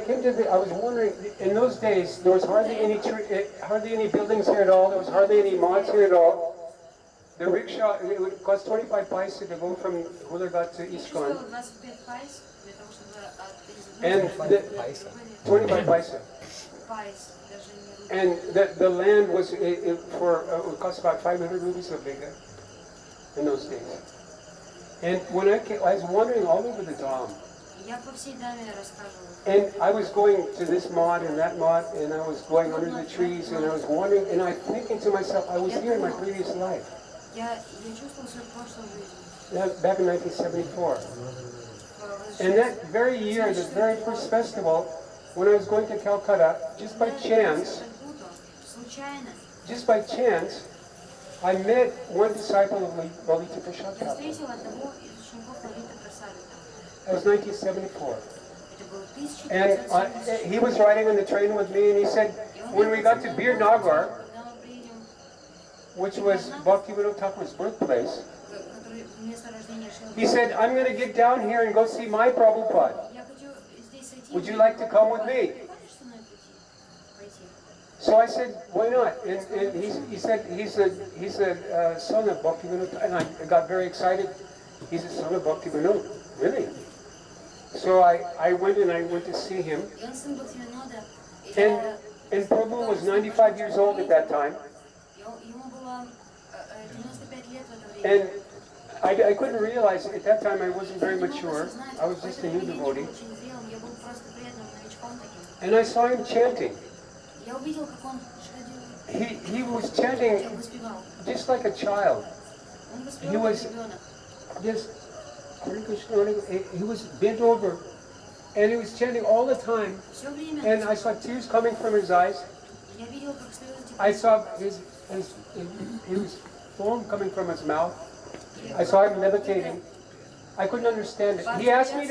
came to I was wondering, in those days, there was hardly any buildings here at all. There was hardly any mods here at all. The rickshaw, it would cost 25 paisa to go from Hulagat to ISKCON. And 25 paisa. And the land was, it would cost about 500 rupees a bigger in those days. And when I was wandering all over the Dham. And I was going to this mod and that mod, and I was going under the trees, and I was wandering, and I was thinking to myself, I was here in my previous life. Back in 1974. And that very year, the very first festival, when I was going to Calcutta, just by chance, I met one disciple of Lalita Prasad Thakur. That was 1974. And he was riding on the train with me, and he said, when we got to Bir Nagar, which was Bhaktivinoda Thakur's birthplace, he said, I'm going to get down here and go see my Prabhupada. Would you like to come with me? So I said, why not? And he said, he's a son of Bhaktivinoda, and I got very excited. He's a son of Bhaktivinoda, really? So I went to see him. And Prabhu was 95 years old at that time. And I couldn't realize, at that time I wasn't very mature. I was just a new devotee. And I saw him chanting. He was chanting just like a child. He was just, he was bent over, and he was chanting all the time. And I saw tears coming from his eyes. I saw his foam coming from his mouth. I saw him levitating. I couldn't understand it. He asked me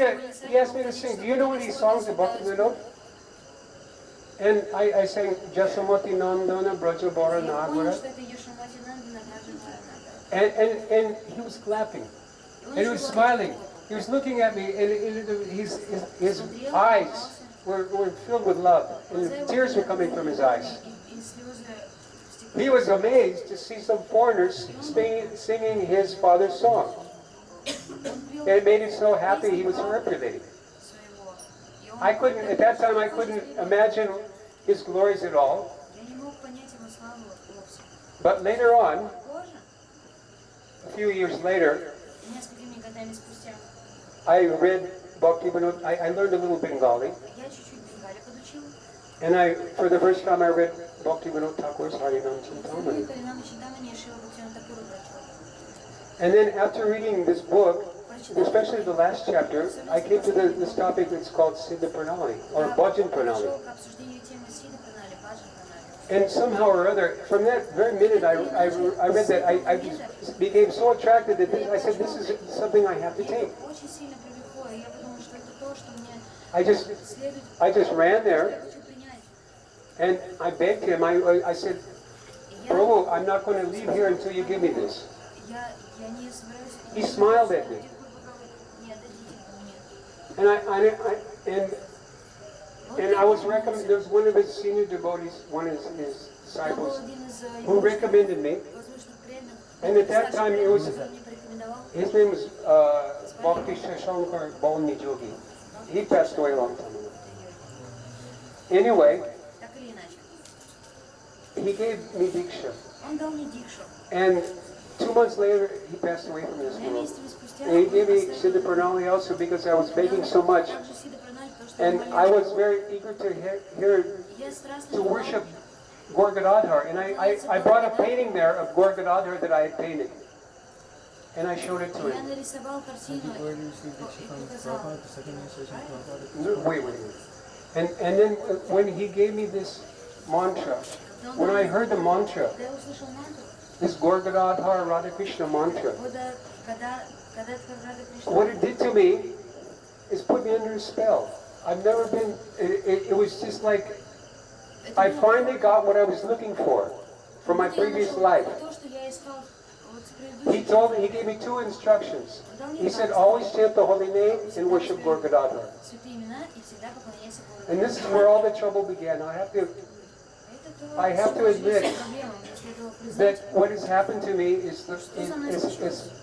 to sing. Do you know any songs of Bhaktivinoda? And I sang Jasamati Nandana Braja Bara Nagara. And he was clapping. And he was smiling. He was looking at me, and his eyes were filled with love. And tears were coming from his eyes. He was amazed to see some foreigners singing his father's song. And it made him so happy he was reprobated. At that time I couldn't imagine his glories at all. But later on, a few years later, I read Bhaktivinoda. I learned a little Bengali. And for the first time I read Bhaktivinoda Thakur's Harinam Chintamani. And then after reading this book, especially the last chapter, I came to this topic that's called Siddha Pranali, or Bhajan Pranali. And somehow or other, from that very minute I read that, I just became so attracted that I said, this is something I have to take. I just ran there, and I begged him. I said, Prabhu, I'm not going to leave here until you give me this. He smiled at me. And I was recommended. There was one of his senior devotees, one of his disciples, who recommended me. And at that time, his name was Bhakti Shashankar Balni Jogi. He passed away a long time ago. Anyway, he gave me Diksha. And 2 months later, he passed away from this world. And he gave me Siddha Pranali also because I was begging so much. And I was very eager to worship Gaur Gadadhar. And I brought a painting there of Gaur Gadadhar that I had painted. And I showed it to him. Wait. And then when he gave me this mantra, when I heard the mantra, this Gaur Gadadhar Radha Krishna mantra, what it did to me is put me under a spell. I've never been, it was just like, I finally got what I was looking for from my previous life. He gave me two instructions. He said, always chant the holy name and worship Gaur Gadadhar. And this is where all the trouble began. I have to admit that what has happened to me is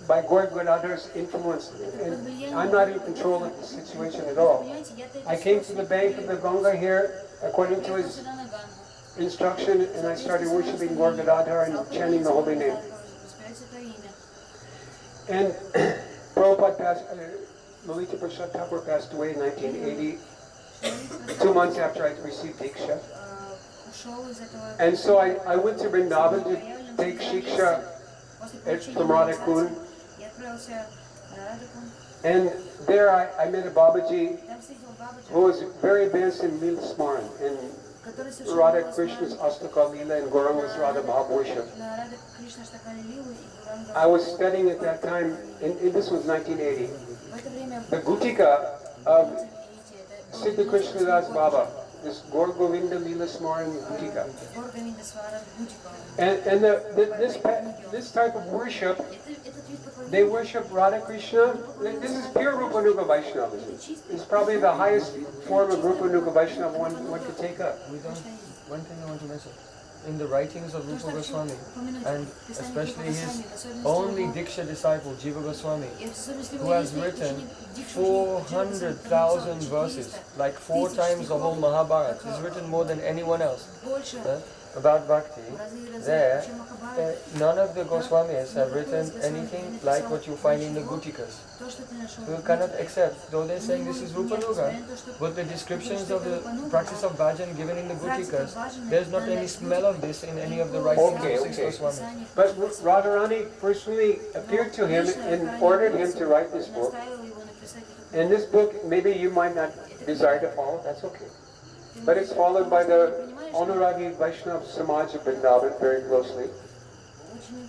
by Gaur Gadadhar's influence, and I'm not in control of the situation at all. I came to the bank of the Ganga here according to his instruction, and I started worshiping Gaur Gadadhar and chanting the holy name. And Prabhupada passed, Lalita Prasad Thakur passed away in 1980, 2 months after I received Diksha. And so I went to Vrindavan to take Shiksha from Radha Kund. And there I met a Babaji who was very advanced in Lila Smaran, and Radha Krishna's Astaka Lila and Gauranga's Radha Bhav worship. I was studying at that time, and this was 1980, the Gutika of Siddha Krishna Das Baba, this Gaur Govinda Lila Smaran Gutika. And this type of worship, they worship Radha Krishna. This is pure Rupanuga Vaishnavism. It's probably the highest form of Rupanuga Vaishnava one could take up. One thing I want to mention. In the writings of Rupa Goswami, and especially his only Diksha disciple, Jiva Goswami, who has written 400,000 verses, like 4 times the whole Mahabharata. He's written more than anyone else about Bhakti. There, none of the Goswamis have written anything like what you find in the Gutikas. So you cannot accept, though they're saying this is Rupanuga, but the descriptions of the practice of bhajan given in the Gutikas, there's not any smell of this in any of the writings of Six Goswamis. But Radharani personally appeared to him and ordered him to write this book. And this book, maybe you might not desire to follow, that's okay. But it's followed by the Anuragi Vaishnava Samaj of Vrindavan very closely.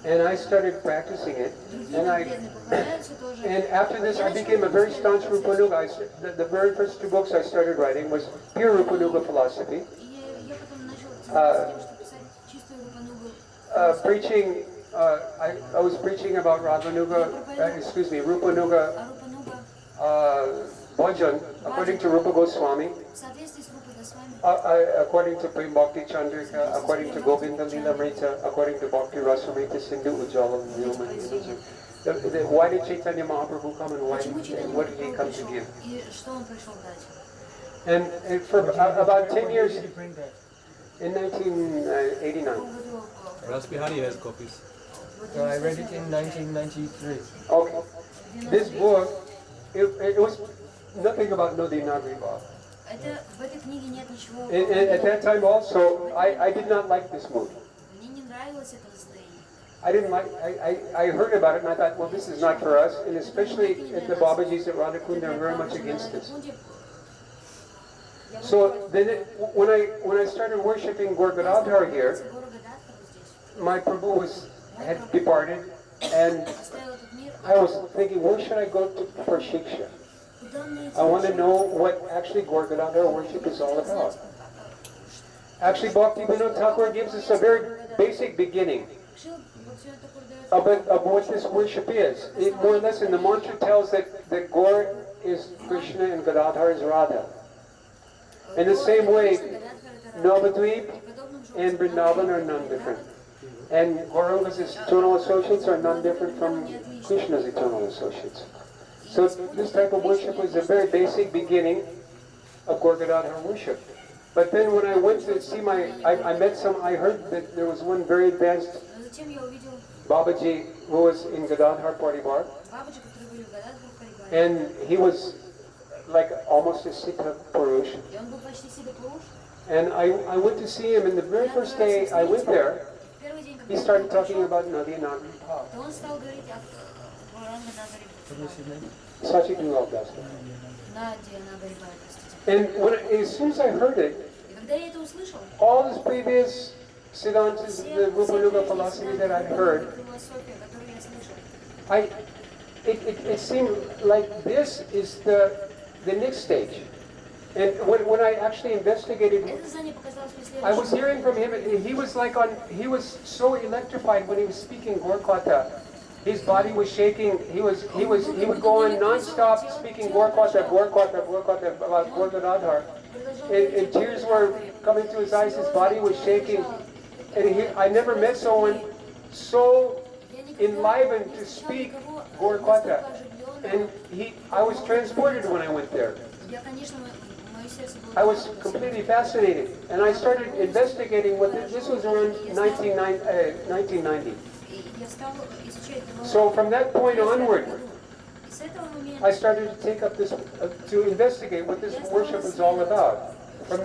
And I started practicing it. And after this, I became a very staunch Rupanuga. The very first 2 books I started writing was pure Rupanuga philosophy. Preaching, I was preaching about Rupanuga Bhajan, according to Rupa Goswami. According to Prem Bhakti Chandrika, according to Govinda Lilamrita, according to Bhakti Rasamrita Sindhu Ujjala Nilma. Why did Chaitanya Mahaprabhu come, and what did he come to give? And for about 10 years, in 1989. Ras Bihari has copies. I read it in 1993. Okay. This book, it was nothing about Nodi Nagri Bhav. And at that time also, I did not like this mood. I didn't like, I heard about it and I thought, well, this is not for us. And especially at the Babajis at Radha Kund, they're very much against this. So then when I started worshiping Gaur Gadadhar here, my Prabhu had departed, and I was thinking, where should I go for Shiksha? I want to know what actually Gaur Gadadhar worship is all about. Actually, Bhakti Vinod Thakur gives us a very basic beginning of what this worship is. It more or less in the mantra tells that Gaur is Krishna and Gadadhar is Radha. In the same way, Navadvip and Vrindavan are none different. And Gauranga's eternal associates are none different from Krishna's eternal associates. So this type of worship was a very basic beginning of Gaur Gadadhar worship. But then when I went to see I heard that there was one very advanced Babaji who was in Gadadhar Parivar. And he was like almost a Siddha Purush. And I went to see him, and the very first day I went there, he started talking about Nadi Nagri Bhav. Sachidungal Das. And as soon as I heard it, all this previous Siddhantas, the Rupanuga philosophy that I'd heard, it seemed like this is the next stage. And when I actually investigated, I was hearing from him, and he was so electrified when he was speaking Gaur Katha. His body was shaking. He would go on non-stop speaking Gorkota about Gorgadadhar. And tears were coming to his eyes. His body was shaking. And I never met someone so enlivened to speak Gorkota. And I was transported when I went there. I was completely fascinated. And I started investigating what this was around 1990. So from that point onward, I started to take up this, to investigate what this worship was all about. From